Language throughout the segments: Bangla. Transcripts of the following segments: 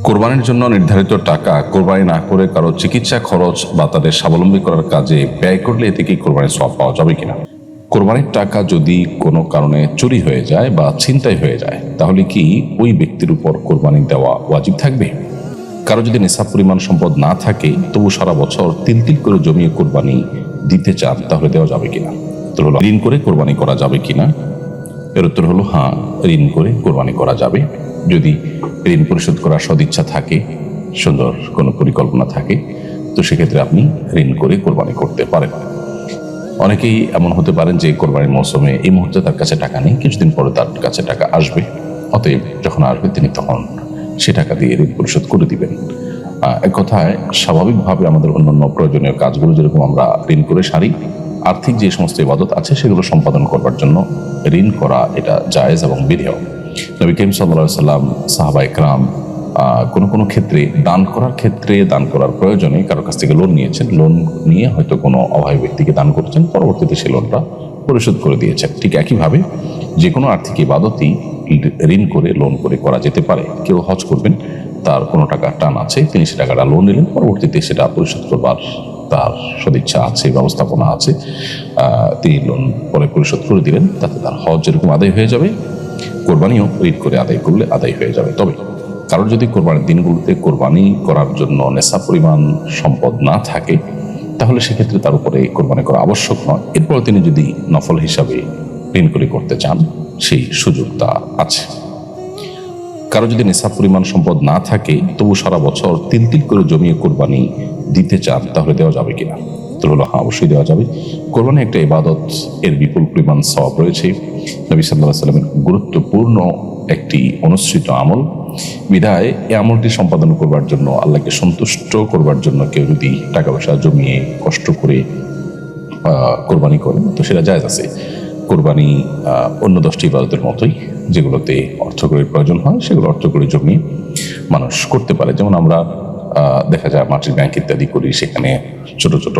কোরবানির জন্য নির্ধারিত টাকা কোরবানি না করে কারো চিকিৎসা খরচ বা তাদের স্বাবলম্বী করার কাজে ব্যয় করলে এতে কি কোরবানির সওয়াব পাওয়া যাবে কিনা? কোরবানির টাকা যদি কোনো কারণে চুরি হয়ে যায় বা ছিনতাই হয়ে যায়, তাহলে কি ওই ব্যক্তির উপর কোরবানি দেওয়া ওয়াজিব থাকবে? কারো যদি নেশাব পরিমাণ সম্পদ না থাকে, তবু সারা বছর তিল তিল করে জমিয়ে কোরবানি দিতে চান, তাহলে দেওয়া যাবে কিনা? তো হলো, ঋণ করে কোরবানি করা যাবে কিনা? এর উত্তর হলো হ্যাঁ, ঋণ করে কোরবানি করা যাবে। যদি ঋণ পরিশোধ করার সদিচ্ছা থাকে, সুন্দর কোনো পরিকল্পনা থাকে, তো সেক্ষেত্রে আপনি ঋণ করে কোরবানি করতে পারেন। অনেকেই এমন হতে পারেন যে কোরবানির মৌসুমে এই মুহূর্তে তার কাছে টাকা নেই, কিছুদিন পরে তার কাছে টাকা আসবে, অতএব যখন আসবে তিনি তখন সে টাকা দিয়ে ঋণ পরিশোধ করে দিবেন। এক কথায় স্বাভাবিকভাবে আমাদের অন্যান্য প্রয়োজনীয় কাজগুলো যেরকম আমরা ঋণ করে সারি, আর্থিক যে সমস্ত ইবাদত আছে সেগুলো সম্পাদন করবার জন্য ঋণ করা এটা জায়েজ এবং বিধেয়। নবী করিম সাল্লাল্লাহু আলাইহি ওয়াসাল্লাম, সাহাবা ইকরাম কোনো ক্ষেত্রে দান করার প্রয়োজনে কারোর কাছ থেকে লোন নিয়েছেন, লোন নিয়ে হয়তো কোনো অভাবী ব্যক্তিকে দান করেছেন, পরবর্তীতে সেই লোনটা পরিশোধ করে দিয়েছেন। ঠিক একইভাবে যে কোনো আর্থিক ইবাদতই ঋণ করে লোন করে করা যেতে পারে। কেউ হজ করবেন, তার কোনো টাকা টান আছে, তিনি সে টাকাটা লোন নিলেন, পরবর্তীতে সেটা পরিশোধ করবার তার সদিচ্ছা আছে, ব্যবস্থাপনা আছে, তিনি লোন পরে পরিশোধ করে দিলেন, তাতে তার হজ যেরকম আদায় হয়ে যাবে, কোরবানিও ঋণ করে আদায় করলে আদায় হয়ে যাবে। তবে কারোর যদি কোরবানির দিনগুলোতে কোরবানি করার জন্য নেশাব পরিমাণ সম্পদ না থাকে, তাহলে সেক্ষেত্রে তার উপরে কোরবানি করা আবশ্যক নয়। এরপরে তিনি যদি নফল হিসাবে ঋণ করে করতে চান, সেই সুযোগটা আছে। কারো যদি নেশাব পরিমাণ সম্পদ না থাকে, তবু সারা বছর তিল তিল করে জমিয়ে কোরবানি দিতে চান, তাহলে দেওয়া যাবে কিনা? তো হলো হ্যাঁ, অবশ্যই দেওয়া যাবে। কোরবানি একটা ইবাদত, এর বিপুল পরিমাণ সওয়াব রয়েছে। নবী সাল্লাল্লাহু আলাইহি ওয়াসাল্লামের গুরুত্বপূর্ণ একটি অনুসৃত আমল বিধায় এই আমলটি সম্পাদন করবার জন্য, আল্লাহকে সন্তুষ্ট করবার জন্য কেউ যদি টাকা পয়সা জমিয়ে কষ্ট করে কোরবানি করেন, তো সেটা জায়েজ আছে। কোরবানি অন্য 10টি ইবাদতের মতোই, যেগুলোতে অর্থকরীর প্রয়োজন হয়, সেগুলো অর্থকরী জমিয়ে মানুষ করতে পারে। যেমন আমরা দেখা যায় মাটির ব্যাংক ইত্যাদি করি, সেখানে ছোট ছোট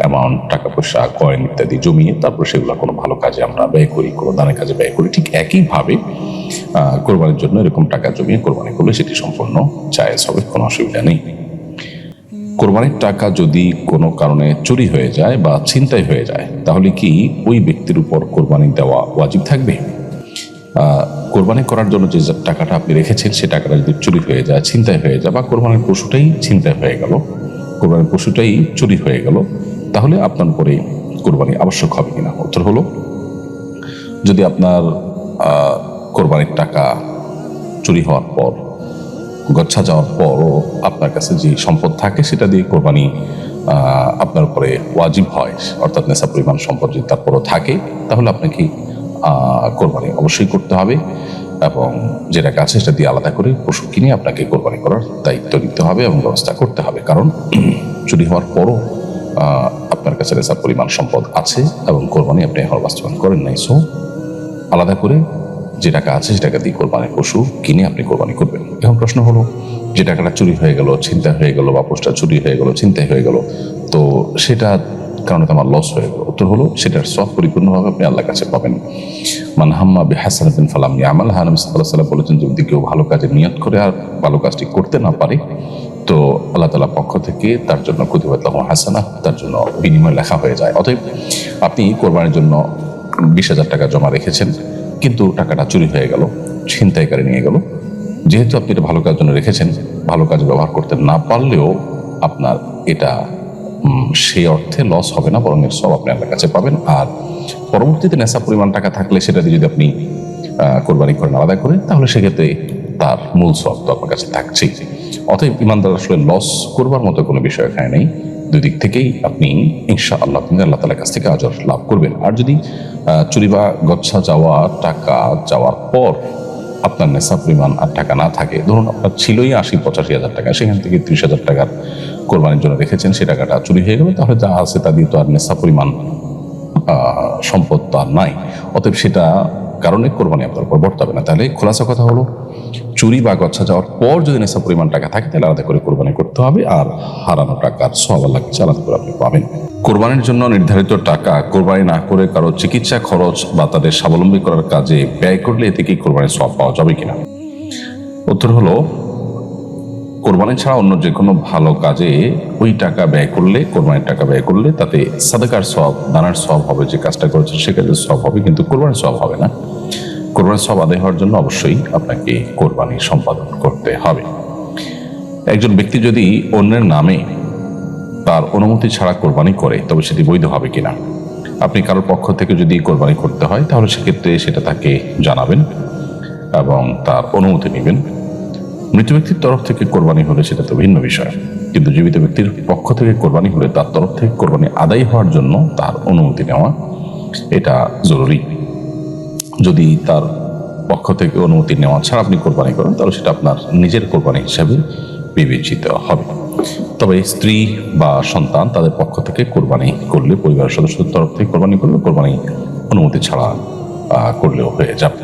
অ্যামাউন্ট টাকা পয়সা, কয়েন ইত্যাদি জমিয়ে তারপর সেগুলো কোনো ভালো কাজে আমরা ব্যয় করি, কোনো দানের কাজে ব্যয় করি। ঠিক একইভাবে কোরবানির জন্য এরকম টাকা জমিয়ে কোরবানি করলে সেটি সম্পূর্ণ জায়েজ হবে, কোনো অসুবিধা নেই। কোরবানির টাকা যদি কোনো কারণে চুরি হয়ে যায় বা ছিনতাই হয়ে যায়, তাহলে কি ওই ব্যক্তির উপর কোরবানি দেওয়া ওয়াজিব থাকবে? কোরবানি করার জন্য যে টাকাটা আপনি রেখেছেন, সে টাকাটা যদি চুরি হয়ে যায়, ছিনতাই হয়ে যায়, বা কোরবানির পশুটাই ছিনতাই হয়ে গেল, কোরবানির পশুটাই চুরি হয়ে গেল, তাহলে আপনার উপরে কোরবানি আবশ্যক হবে কিনা? উত্তর হলো, যদি আপনার কোরবানির টাকা চুরি হওয়ার পর, গচ্ছা যাওয়ার পরও আপনার কাছে যে সম্পদ থাকে সেটা দিয়ে কোরবানি আপনার উপরে ওয়াজিব হয়, অর্থাৎ নেশাব পরিমাণ সম্পদ যদি তারপরও থাকে, তাহলে আপনাকে কোরবানি অবশ্যই করতে হবে, এবং যে টাকা আছে সেটা দিয়ে আলাদা করে পশু কিনে আপনাকে কোরবানি করার দায়িত্ব নিতে হবে এবং ব্যবস্থা করতে হবে। কারণ চুরি হওয়ার পরও আপনার কাছে নেশাব পরিমাণ সম্পদ আছে এবং কোরবানি আপনি এখন বাস্তবায়ন করেন নাই, সো আলাদা করে যে টাকা আছে সে টাকা দিয়ে কোরবানির পশু কিনে আপনি কোরবানি করবেন। এখন প্রশ্ন হলো, যে টাকাটা চুরি হয়ে গেল, ছিনতাই হয়ে গেল, বা পশুটা চুরি হয়ে গেল, ছিনতাই হয়ে গেল, তো সেটার কারণে তো আমার লস হয়ে গেল। উত্তর হলো, সেটার সওয়াব পরিপূর্ণভাবে আপনি আল্লাহর কাছে পাবেন। মান হাম্মা বিহাসানাতিন ফালাম ইয়ামালহা, নবী সাল্লাল্লাহু আলাইহি ওয়াসাল্লাম বলেছেন, যদি কেউ ভালো কাজে নিয়ত করে আর ভালো কাজটি করতে না পারে, তো আল্লাহ তাআলার পক্ষ থেকে তার জন্য কুতিবাত লাহু হাসানাহ, তার জন্য বিনিময় লেখা হয়ে যায়। অতএব আপনি কোরবানির জন্য 20,000 টাকা জমা রেখেছেন, কিন্তু টাকাটা চুরি হয়ে গেল, ছিনতাইকারী নিয়ে গেল। যেহেতু আপনি এটা ভালো কাজের জন্য রেখেছেন, ভালো কাজে ব্যবহার করতে না পারলেও আপনার এটা সেই অর্থে লস হবে না, বরং এর সব আপনি আপনার কাছে পাবেন। আর পরবর্তীতে নেশাব পরিমাণ টাকা থাকলে সেটা দিয়ে যদি আপনি কোরবানি করেন আলাদা করে, তাহলে সেক্ষেত্রে তার মূল সব তো আপনার কাছে থাকছেই। অতএব ইমানদার আসলে লস করবার মতো কোনো বিষয় এখানে নেই। দুই দিক থেকেই আপনি ইনশাআল্লাহ আল্লাহ তাআলার কাছ থেকে আজর লাভ করবেন। আর যদি চুরি বা গচ্ছা যাওয়া টাকা যাওয়ার পর আপনার নেশাব পরিমাণ আর টাকা না থাকে, ধরুন আপনার ছিলই 80-85 হাজার টাকা, সেখান থেকে 30,000 টাকার কোরবানির জন্য রেখেছেন, সে টাকাটা চুরি হয়ে গেল, তাহলে যা আছে তা দিয়ে তো আর নেশাব পরিমাণ সম্পদ তো আর নাই। অতএব সেটা কারণে কোরবানি আপনার উপর বর্তাবে না। তাহলে খোলাসা কথা হলো, চুরি বা গচ্ছা যাওয়ার পর যদি নেশাব পরিমাণ টাকা থাকে, তাহলে আলাদা করে কোরবানি করতে হবে, আর হারানো টাকার সওয়াব আল্লাহর কাছে আলাদা করে আপনি পাবেন। কোরবানির জন্য নির্ধারিত টাকা কোরবানি না করে কারো চিকিৎসা খরচ বা তাদের স্বাবলম্বী করার কাজে ব্যয় করলে এতে কি কোরবানির সওয়াব পাওয়া যাবে কিনা? উত্তর হলো, কোরবানি ছাড়া অন্য যে কোনো ভালো কাজে ওই টাকা ব্যয় করলে, কোরবানির টাকা ব্যয় করলে তাতে সাদাকার সওয়াব, দানার সওয়াব হবে, যে কাজটা করেছেন সে কাজের সওয়াব হবে, কিন্তু কোরবানির সওয়াব হবে না। কোরবানির সওয়াব আদায় হওয়ার জন্য অবশ্যই আপনাকে কোরবানি সম্পাদন করতে হবে। একজন ব্যক্তি যদি অন্যের নামে তার অনুমতি ছাড়া কোরবানি করে, তবে সেটি বৈধ হবে কিনা। আপনি কারোর পক্ষ থেকে যদি কোরবানি করতে হয়, তাহলে সেক্ষেত্রে সেটা তাকে জানাবেন এবং তার অনুমতি নেবেন। মৃত ব্যক্তির তরফ থেকে কোরবানি হলে সেটা তো ভিন্ন বিষয়, কিন্তু জীবিত ব্যক্তির পক্ষ থেকে কোরবানি হলে তার তরফ থেকে কোরবানি আদায় হওয়ার জন্য তার অনুমতি নেওয়া এটা জরুরি। যদি তার পক্ষ থেকে অনুমতি নেওয়া ছাড়া আপনি কোরবানি করেন, তাহলে সেটা আপনার নিজের কোরবানি হিসাবে বিবেচিত হবে। তবে স্ত্রী বা সন্তান তাদের পক্ষ থেকে কোরবানি করলে, পরিবারের সদস্যদের তরফ থেকে কোরবানি করলে, কোরবানি অনুমতি ছাড়া করলেও হয়ে যাবে।